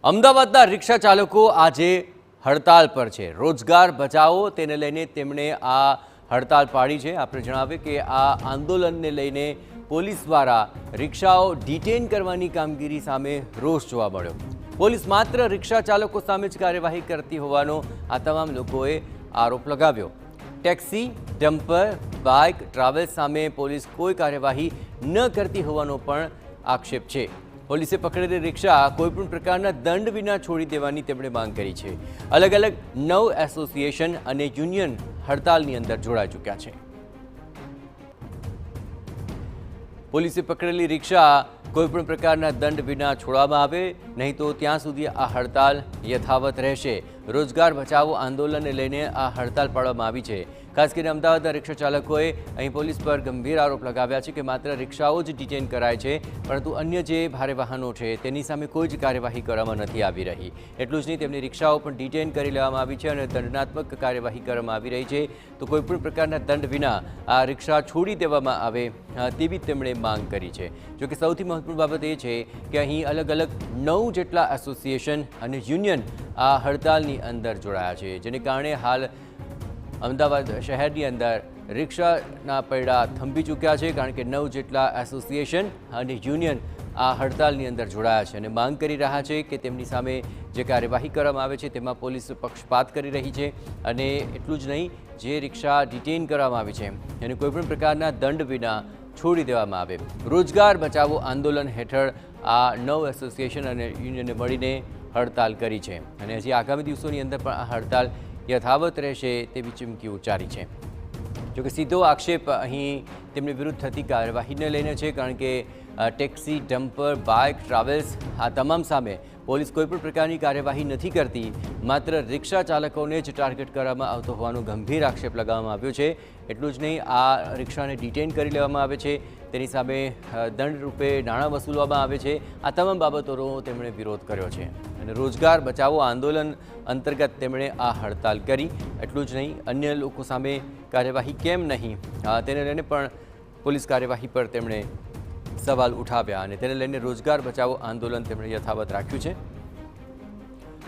અમદાવાદના રિક્ષા ચાલકો આજે હડતાલ પર છે। રોજગાર બચાવો તેને લઈને તેમણે આ હડતાલ પાડી છે। આપણે જણાવીએ કે આ આંદોલનને લઈને પોલીસ દ્વારા રિક્ષાઓ ડિટેન કરવાની કામગીરી સામે રોષ જોવા મળ્યો। પોલીસ માત્ર રિક્ષા ચાલકો સામે જ કાર્યવાહી કરતી હોવાનો આ તમામ લોકોએ આરોપ લગાવ્યો। ટેક્સી, ડમ્પર, બાઇક, ટ્રાવેલ્સ સામે પોલીસ કોઈ કાર્યવાહી ન કરતી હોવાનો પણ આક્ષેપ છે। પોલીસે પકડેલી રિક્ષા કોઈપણ પ્રકારના દંડ વિના છોડી દેવાની તેમણે માંગ કરી છે। અલગ અલગ 9 એસોસિએશન અને યુનિયન હડતાલની અંદર જોડાઈ ચૂક્યા છે। પોલીસે પકડેલી રિક્ષા કોઈપણ પ્રકારના દંડ વિના છોડવામાં આવે, નહીં તો ત્યાં સુધી આ હડતાલ યથાવત રહેશે। રોજગાર બચાવો આંદોલનને લઈને આ હડતાલ પાડવામાં આવી છે। ખાસ કરીને અમદાવાદના રિક્ષા ચાલકોએ અહીં પોલીસ પર ગંભીર આરોપ લગાવ્યા છે કે માત્ર રિક્ષાઓ જ ડિટેન કરાય છે, પરંતુ અન્ય જે ભારે વાહનો છે તેની સામે કોઈ જ કાર્યવાહી કરવામાં નથી આવી રહી। એટલું જ નહીં, તેમની રિક્ષાઓ પણ ડિટેન કરી લેવામાં આવી છે અને દંડનાત્મક કાર્યવાહી કરવામાં આવી રહી છે। તો કોઈપણ પ્રકારના દંડ વિના આ રિક્ષા છોડી દેવામાં આવે તેવી તેમણે માંગ કરી છે। જોકે સૌથી મહત્વપૂર્ણ બાબત એ છે કે અહીં અલગ અલગ 9 જેટલા એસોસિએશન અને યુનિયન આ હડતાલની અંદર જોડાયા છે, જેને કારણે હાલ અમદાવાદ શહેરની અંદર રિક્ષાના પૈડા થંભી ચૂક્યા છે, કારણ કે 9 જેટલા એસોસિએશન અને યુનિયન આ હડતાલની અંદર જોડાયા છે અને માંગ કરી રહ્યા છે કે તેમની સામે જે કાર્યવાહી કરવામાં આવે છે તેમાં પોલીસ પક્ષપાત કરી રહી છે। અને એટલું જ નહીં, જે રિક્ષા ડિટેન કરવામાં આવી છે એને કોઈપણ પ્રકારના દંડ વિના છોડી દેવામાં આવે। રોજગાર બચાવો આંદોલન હેઠળ આ 9 એસોસિએશન અને યુનિયને મળીને હડતાલ કરી છે અને હજી આગામી દિવસોની અંદર પણ આ હડતાલ યથાવત રહેશે તેવી ચીમકી ઉચ્ચારી છે। જોકે સીધો આક્ષેપ અહીં તેમની વિરુદ્ધ થતી કાર્યવાહીને લઈને છે, કારણ કે ટેક્સી, ડમ્પર, બાઇક, ટ્રાવેલ્સ આ તમામ સામે પોલીસ કોઈપણ પ્રકારની કાર્યવાહી નથી કરતી, માત્ર રિક્ષા ચાલકોને જ ટાર્ગેટ કરવામાં આવતો હોવાનો ગંભીર આક્ષેપ લગાવવામાં આવ્યો છે। એટલું જ નહીં, આ રિક્ષાને ડિટેન કરી લેવામાં આવે છે, તેની સામે દંડ રૂપે નાણાં વસૂલવામાં આવે છે। આ તમામ બાબતોનો તેમણે વિરોધ કર્યો છે અને રોજગાર બચાવો આંદોલન અંતર્ગત તેમણે આ હડતાલ કરી। એટલું જ નહીં, અન્ય લોકો સામે કાર્યવાહી કેમ નહીં તેને લઈને પણ પોલીસ કાર્યવાહી પર તેમણે સવાલ ઉઠાવ્યા અને તેને લઈને રોજગાર બચાવો આંદોલન તેમણે યથાવત રાખ્યું છે।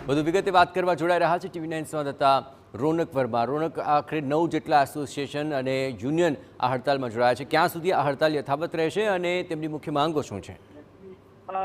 વધુ વિગતે વાત કરવા જોડાઈ રહ્યા છે TV9 સંવાદદાતા રોનક વર્મા। રોનક, આખરે 9 જેટલા એસોસિએશન અને યુનિયન આ હડતાલમાં જોડાયા છે। ક્યાં સુધી આ હડતાલ યથાવત રહેશે અને તેમની મુખ્ય માંગો શું છે?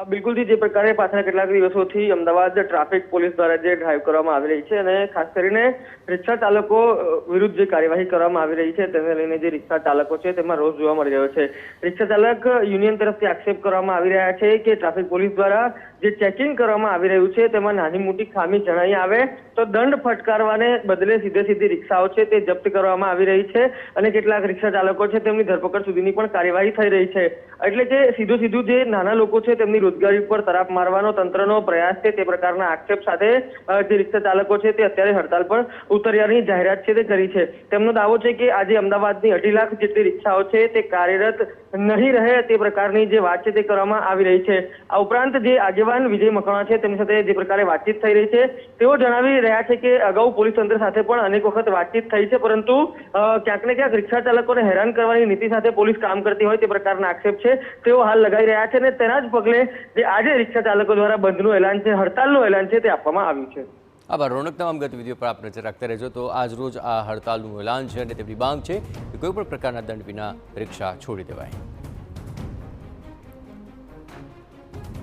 બિલકુલથી જે પ્રકારે પાછલા કેટલાક દિવસોથી અમદાવાદ ટ્રાફિક પોલીસ દ્વારા જે ડ્રાઈવ કરવામાં આવી રહી છે અને ખાસ કરીને રિક્ષા ચાલકો વિરુદ્ધ જે કાર્યવાહી કરવામાં આવી રહી છે તેને લઈને જે રિક્ષા ચાલકો છે તેમાં રોષ જોવા મળી રહ્યો છે। રિક્ષા ચાલક યુનિયન તરફથી આક્ષેપ કરવામાં આવી રહ્યા છે કે ટ્રાફિક પોલીસ દ્વારા જે ચેકિંગ કરવામાં આવી રહ્યું છે તેમાં નાની મોટી ખામી જણાઈ આવે તો દંડ ફટકારવાને બદલે સીધી રિક્ષાઓ છે તે જપ્ત કરવામાં આવી રહી છે અને કેટલાક રિક્ષા ચાલકો છે તેમની ધરપકડ સુધીની પણ કાર્યવાહી થઈ રહી છે। એટલે કે સીધું જે નાના લોકો છે તેમની રોજગારી પર તરાપ મારવાનો તંત્રનો પ્રયાસ છે તે પ્રકારના આક્ષેપ સાથે જે રિક્ષા ચાલકો છે તે અત્યારે હડતાલ પર ઉતર્યાની જાહેરાત છે તે કરી છે। તેમનો દાવો છે કે આજે અમદાવાદની 2.5 લાખ જેટલી રિક્ષાઓ છે તે કાર્યરત નહીં રહે તે પ્રકારની જે વાત છે તે કરવામાં આવી રહી છે। આ ઉપરાંત જે આગેવાન વિજય મકવાણા છે તેમની સાથે જે પ્રકારે વાતચીત થઈ રહી છે તેઓ જણાવી રહ્યા છે કે અગાઉ પોલીસ તંત્ર સાથે પણ અનેક વખત વાતચીત થઈ છે, પરંતુ ક્યાંક ને ક્યાંક રિક્ષા ચાલકોને હેરાન કરવાની નીતિ સાથે પોલીસ કામ કરતી હોય તે પ્રકારના આક્ષેપ છે તેઓ હાલ લગાવી રહ્યા છે અને તેના જ પગલે જે આજે રિક્ષા ચાલકો દ્વારા બંધનું એલાન છે, હડતાલનું એલાન છે તે આપવામાં આવ્યું છે। આભાર રોનક। તમામ ગતિવિધિઓ પર આપ નજર રાખતા રહેજો। તો આજ રોજ આ હડતાલનું એલાન છે અને તેમની માંગ છે કે કોઈપણ પ્રકારના દંડ વિના રિક્ષા છોડી દેવાય।